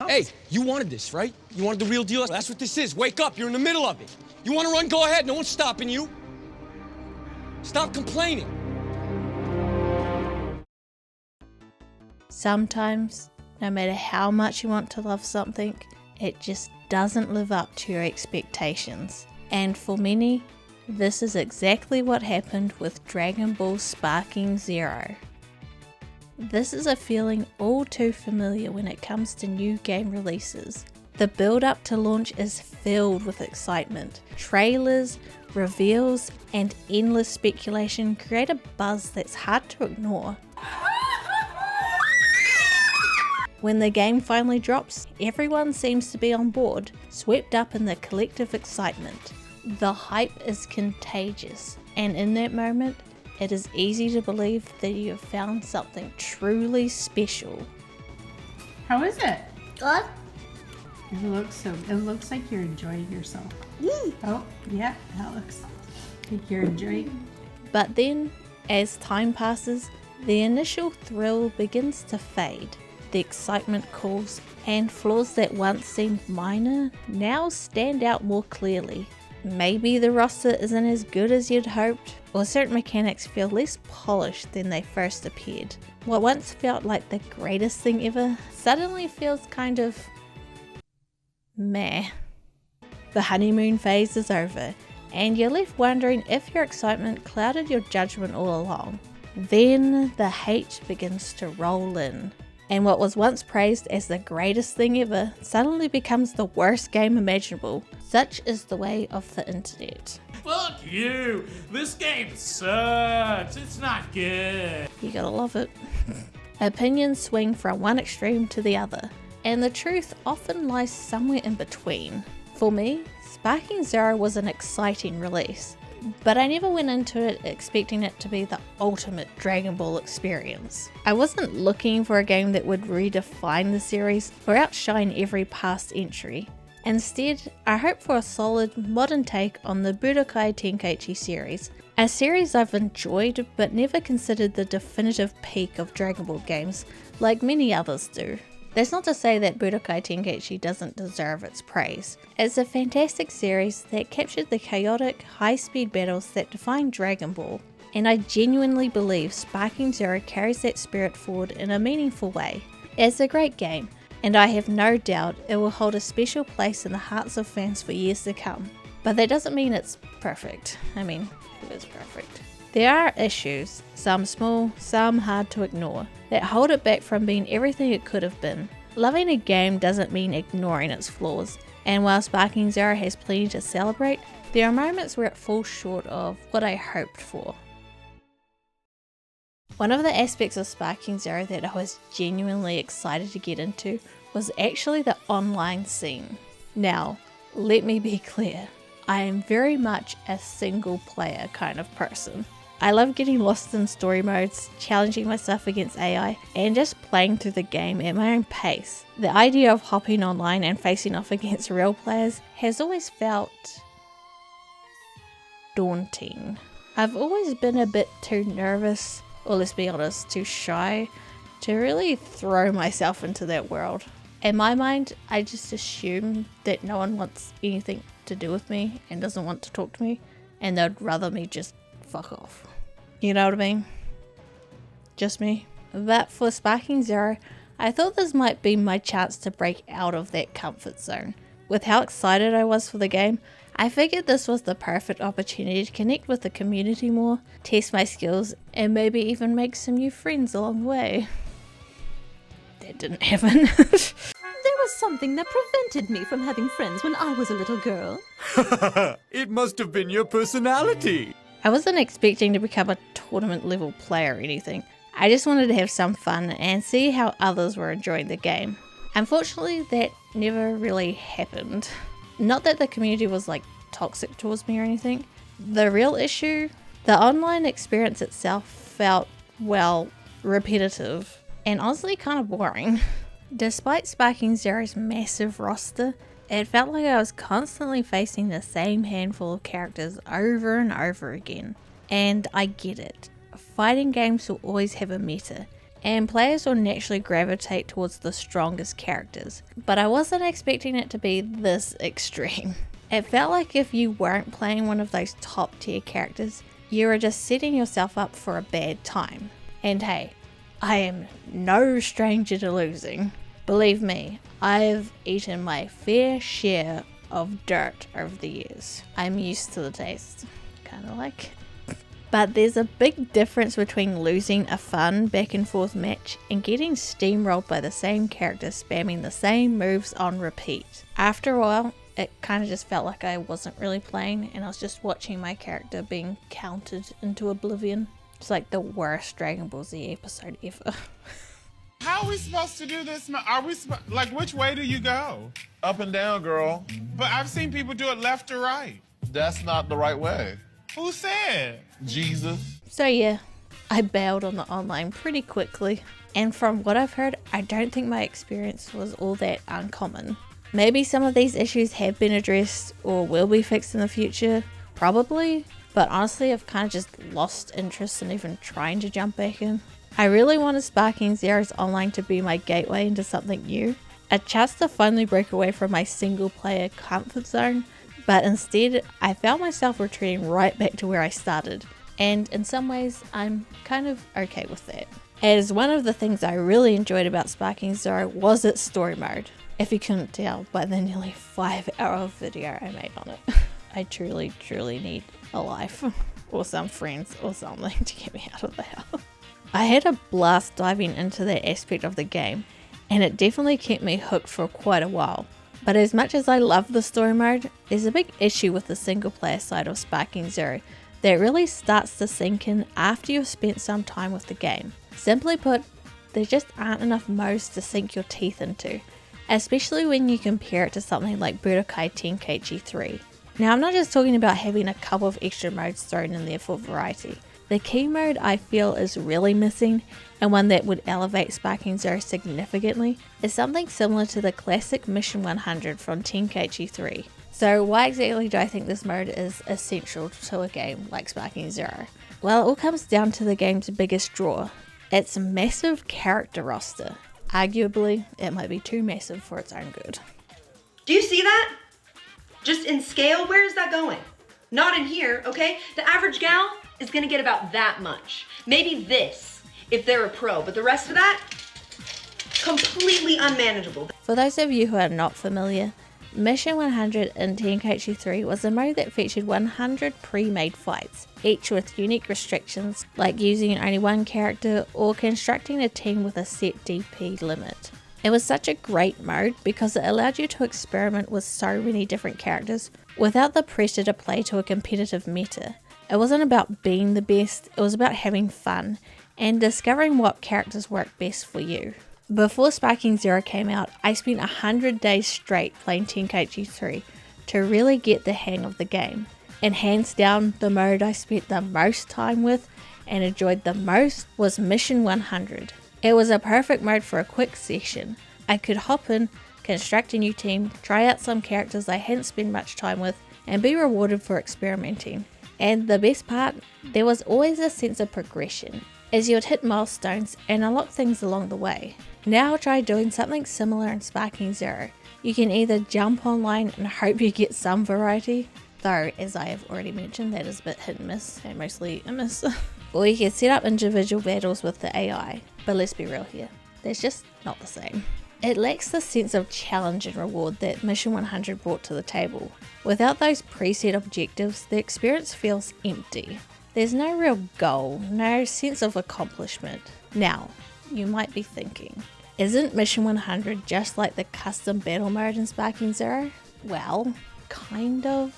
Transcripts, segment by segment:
Hey, you wanted this, right? You wanted the real deal? That's what this is. Wake up, you're in the middle of it. You want to run? Go ahead. No one's stopping you. Stop complaining. Sometimes, no matter how much you want to love something, it just doesn't live up to your expectations. And for many, this is exactly what happened with Dragon Ball Sparking Zero. This is a feeling all too familiar when it comes to new game releases. The build up to launch is filled with excitement. Trailers, reveals, and endless speculation create a buzz that's hard to ignore. When the game finally drops, everyone seems to be on board, swept up in the collective excitement. The hype is contagious, and in that moment, it is easy to believe that you have found something truly special. How is it? Good. It looks like you're enjoying yourself. Oh, yeah, that looks like you're enjoying. But then, as time passes, the initial thrill begins to fade. The excitement cools, and flaws that once seemed minor now stand out more clearly. Maybe the roster isn't as good as you'd hoped, or certain mechanics feel less polished than they first appeared. What once felt like the greatest thing ever suddenly feels kind of meh. The honeymoon phase is over, and you're left wondering if your excitement clouded your judgment all along. Then the hate begins to roll in, and what was once praised as the greatest thing ever suddenly becomes the worst game imaginable. Such is the way of the internet. Fuck you! This game sucks! It's not good! You gotta love it. Opinions swing from one extreme to the other, and the truth often lies somewhere in between. For me, Sparking Zero was an exciting release, but I never went into it expecting it to be the ultimate Dragon Ball experience. I wasn't looking for a game that would redefine the series or outshine every past entry. Instead, I hoped for a solid, modern take on the Budokai Tenkaichi series, a series I've enjoyed but never considered the definitive peak of Dragon Ball games like many others do. That's not to say that Budokai Tenkaichi doesn't deserve its praise. It's a fantastic series that captured the chaotic, high-speed battles that define Dragon Ball, and I genuinely believe Sparking Zero carries that spirit forward in a meaningful way. It's a great game, and I have no doubt it will hold a special place in the hearts of fans for years to come. But that doesn't mean it's perfect. I mean, it is perfect. There are issues, some small, some hard to ignore, that hold it back from being everything it could have been. Loving a game doesn't mean ignoring its flaws, and while Sparking Zero has plenty to celebrate, there are moments where it falls short of what I hoped for. One of the aspects of Sparking Zero that I was genuinely excited to get into was actually the online scene. Now, let me be clear, I am very much a single player kind of person. I love getting lost in story modes, challenging myself against AI, and just playing through the game at my own pace. The idea of hopping online and facing off against real players has always felt daunting. I've always been a bit too nervous, or let's be honest, too shy, to really throw myself into that world. In my mind, I just assume that no one wants anything to do with me and doesn't want to talk to me, and they'd rather me just fuck off. You know what I mean? Just me. But for Sparking Zero, I thought this might be my chance to break out of that comfort zone. With how excited I was for the game, I figured this was the perfect opportunity to connect with the community more, test my skills, and maybe even make some new friends along the way. That didn't happen. There was something that prevented me from having friends when I was a little girl. It must have been your personality. I wasn't expecting to become a tournament level player or anything. I just wanted to have some fun and see how others were enjoying the game. Unfortunately, that never really happened. Not that the community was like toxic towards me or anything. The real issue, the online experience itself felt, well, repetitive and honestly kind of boring. Despite Sparking Zero's massive roster, it felt like I was constantly facing the same handful of characters over and over again. And I get it. Fighting games will always have a meta, and players will naturally gravitate towards the strongest characters, but I wasn't expecting it to be this extreme. It felt like if you weren't playing one of those top tier characters, you were just setting yourself up for a bad time. And hey, I am no stranger to losing. Believe me, I've eaten my fair share of dirt over the years. I'm used to the taste, kinda like. But there's a big difference between losing a fun back and forth match and getting steamrolled by the same character spamming the same moves on repeat. After a while, it kind of just felt like I wasn't really playing and I was just watching my character being counted into oblivion. It's like the worst Dragon Ball Z episode ever. How are we supposed to do this? Are we like, which way do you go? Up and down, girl. But I've seen people do it left or right. That's not the right way. Who said? Jesus. So yeah, I bailed on the online pretty quickly. And from what I've heard, I don't think my experience was all that uncommon. Maybe some of these issues have been addressed or will be fixed in the future, probably. But honestly, I've kind of just lost interest in even trying to jump back in. I really wanted Sparking Zero's online to be my gateway into something new. A chance to finally break away from my single player comfort zone. But instead, I found myself retreating right back to where I started. And in some ways, I'm kind of okay with that. As one of the things I really enjoyed about Sparking Zero was its story mode. If you couldn't tell by the nearly 5-hour video I made on it. I truly need a life. Or some friends or something to get me out of the house. I had a blast diving into that aspect of the game. And it definitely kept me hooked for quite a while. But as much as I love the story mode, there's a big issue with the single player side of Sparking Zero that really starts to sink in after you've spent some time with the game. Simply put, there just aren't enough modes to sink your teeth into, especially when you compare it to something like Budokai Tenkaichi 3. Now I'm not just talking about having a couple of extra modes thrown in there for variety. The key mode I feel is really missing, and one that would elevate Sparking Zero significantly, is something similar to the classic Mission 100 from Tenkaichi 3. So why exactly do I think this mode is essential to a game like Sparking Zero? Well, it all comes down to the game's biggest draw, its massive character roster. Arguably, it might be too massive for its own good. Do you see that? Just in scale, where is that going? Not in here, okay? The average gal is gonna get about that much. Maybe this, if they're a pro, but the rest of that, completely unmanageable. For those of you who are not familiar, Mission 100 in Tenkaichi 3 was a mode that featured 100 pre-made fights, each with unique restrictions like using only one character or constructing a team with a set DP limit. It was such a great mode because it allowed you to experiment with so many different characters without the pressure to play to a competitive meta. It wasn't about being the best, it was about having fun and discovering what characters work best for you. Before Sparking Zero came out, I spent 100 days straight playing Tenkaichi 3 to really get the hang of the game. And hands down, the mode I spent the most time with and enjoyed the most was Mission 100. It was a perfect mode for a quick session. I could hop in, construct a new team, try out some characters I hadn't spent much time with, and be rewarded for experimenting. And the best part, there was always a sense of progression, as you would hit milestones and unlock things along the way. Now try doing something similar in Sparking Zero. You can either jump online and hope you get some variety, though as I have already mentioned that is a bit hit and miss, and mostly a miss, or you can set up individual battles with the AI, but let's be real here, that's just not the same. It lacks the sense of challenge and reward that Mission 100 brought to the table. Without those preset objectives, the experience feels empty. There's no real goal, no sense of accomplishment. Now, you might be thinking, isn't Mission 100 just like the custom battle mode in Sparking Zero? Well, kind of.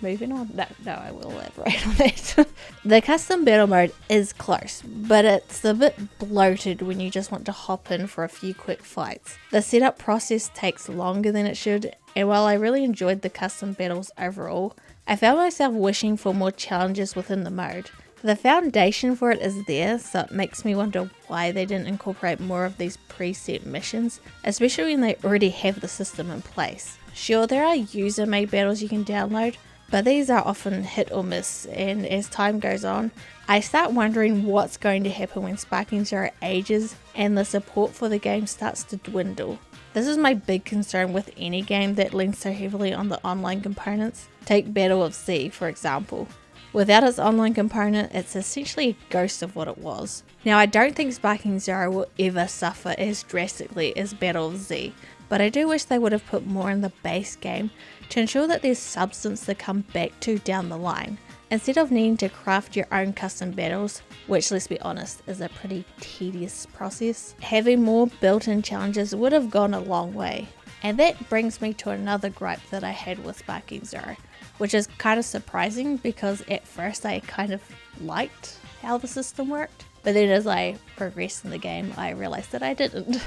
Moving on. No, I will elaborate on that. The custom battle mode is close, but it's a bit bloated when you just want to hop in for a few quick fights. The setup process takes longer than it should, and while I really enjoyed the custom battles overall, I found myself wishing for more challenges within the mode. The foundation for it is there, so it makes me wonder why they didn't incorporate more of these preset missions, especially when they already have the system in place. Sure, there are user-made battles you can download, but these are often hit or miss, and as time goes on, I start wondering what's going to happen when Sparking Zero ages and the support for the game starts to dwindle. This is my big concern with any game that leans so heavily on the online components. Take Battle of Z, for example. Without its online component, it's essentially a ghost of what it was. Now, I don't think Sparking Zero will ever suffer as drastically as Battle of Z, but I do wish they would have put more in the base game to ensure that there's substance to come back to down the line, instead of needing to craft your own custom battles, which, let's be honest, is a pretty tedious process. Having more built-in challenges would have gone a long way. And that brings me to another gripe that I had with Sparking Zero, which is kind of surprising because at first I kind of liked how the system worked, but then as I progressed in the game I realized that I didn't.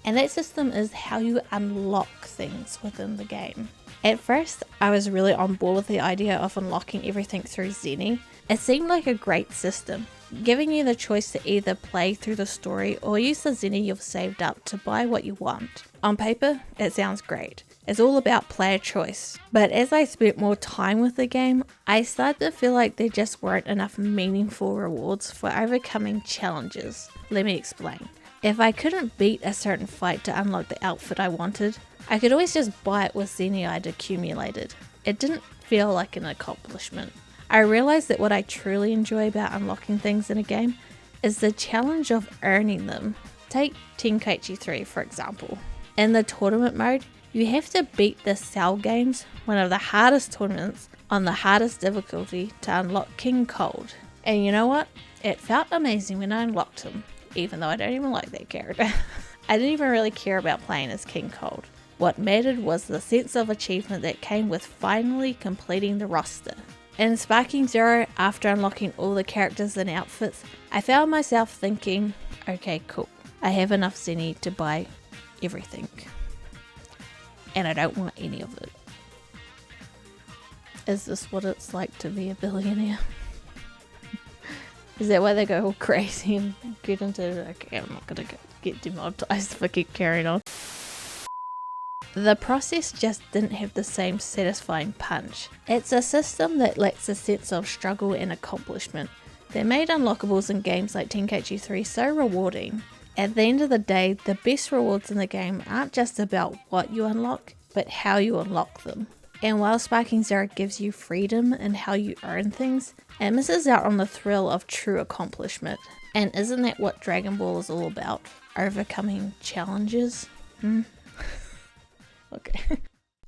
And that system is how you unlock things within the game. At first, I was really on board with the idea of unlocking everything through Zenny. It seemed like a great system, giving you the choice to either play through the story or use the Zenny you've saved up to buy what you want. On paper, it sounds great. It's all about player choice. But as I spent more time with the game, I started to feel like there just weren't enough meaningful rewards for overcoming challenges. Let me explain. If I couldn't beat a certain fight to unlock the outfit I wanted, I could always just buy it with Zenny I'd accumulated. It didn't feel like an accomplishment. I realized that what I truly enjoy about unlocking things in a game is the challenge of earning them. Take Tenkaichi 3 for example. In the tournament mode, you have to beat the Cell Games, one of the hardest tournaments on the hardest difficulty, to unlock King Cold. And you know what? It felt amazing when I unlocked him, even though I don't even like that character. I didn't even really care about playing as King Cold. What mattered was the sense of achievement that came with finally completing the roster. In Sparking Zero, after unlocking all the characters and outfits, I found myself thinking, okay, cool, I have enough Zenny to buy everything. And I don't want any of it. Is this what it's like to be a billionaire? Is that why they go all crazy and get into, okay, I'm not gonna get demonetized if I keep carrying on. The process just didn't have the same satisfying punch. It's a system that lacks a sense of struggle and accomplishment that made unlockables in games like Tenkaichi 3 so rewarding. At the end of the day, the best rewards in the game aren't just about what you unlock, but how you unlock them. And while Sparking Zero gives you freedom in how you earn things, it misses out on the thrill of true accomplishment. And isn't that what Dragon Ball is all about? Overcoming challenges? Okay.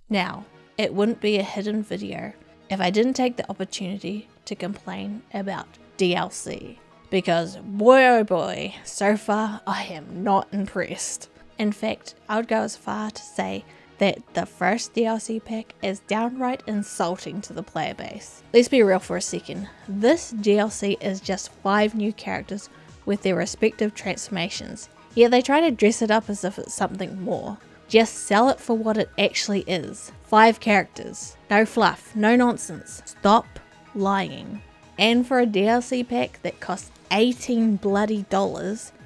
Now, it wouldn't be a hidden video if I didn't take the opportunity to complain about DLC. Because boy oh boy, so far I am not impressed. In fact, I would go as far to say that the first DLC pack is downright insulting to the player base. Let's be real for a second. This DLC is just 5 new characters with their respective transformations, yet they try to dress it up as if it's something more. Just sell it for what it actually is. 5 characters. No fluff, no nonsense. Stop lying. And for a DLC pack that costs $18 bloody,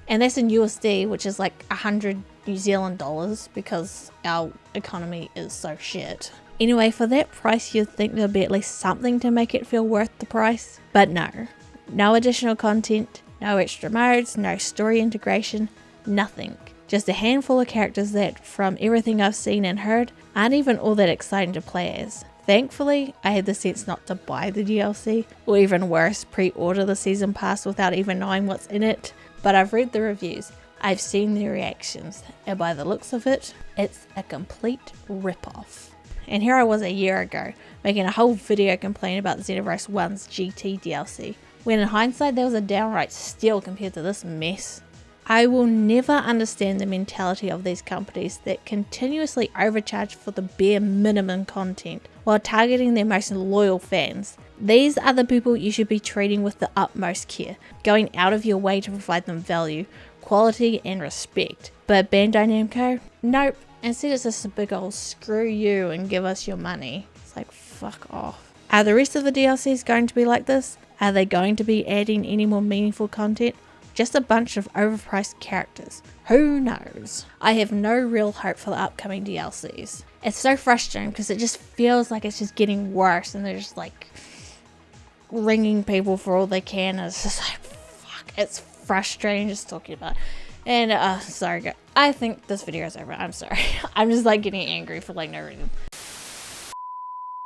and that's in USD, which is like 100 New Zealand dollars because our economy is so shit. Anyway, for that price you'd think there'd be at least something to make it feel worth the price, but no. No additional content, no extra modes, no story integration, nothing. Just a handful of characters that, from everything I've seen and heard, aren't even all that exciting to play as. Thankfully, I had the sense not to buy the DLC, or even worse, pre-order the season pass without even knowing what's in it. But I've read the reviews, I've seen the reactions, and by the looks of it, it's a complete rip-off. And here I was a year ago, making a whole video complaining about Xenoverse 1's GT DLC, when in hindsight that was a downright steal compared to this mess. I will never understand the mentality of these companies that continuously overcharge for the bare minimum content while targeting their most loyal fans. These are the people you should be treating with the utmost care, going out of your way to provide them value, quality and respect. But Bandai Namco? Nope. Instead it's just a big old screw you and give us your money. It's like, fuck off. Are the rest of the DLCs going to be like this? Are they going to be adding any more meaningful content? Just a bunch of overpriced characters. Who knows? I have no real hope for the upcoming DLCs. It's so frustrating because it just feels like it's just getting worse and they're just like ringing people for all they can. And it's just like, fuck, it's frustrating just talking about it. And sorry guys, I think this video is over. I'm sorry. I'm just like getting angry for like no reason.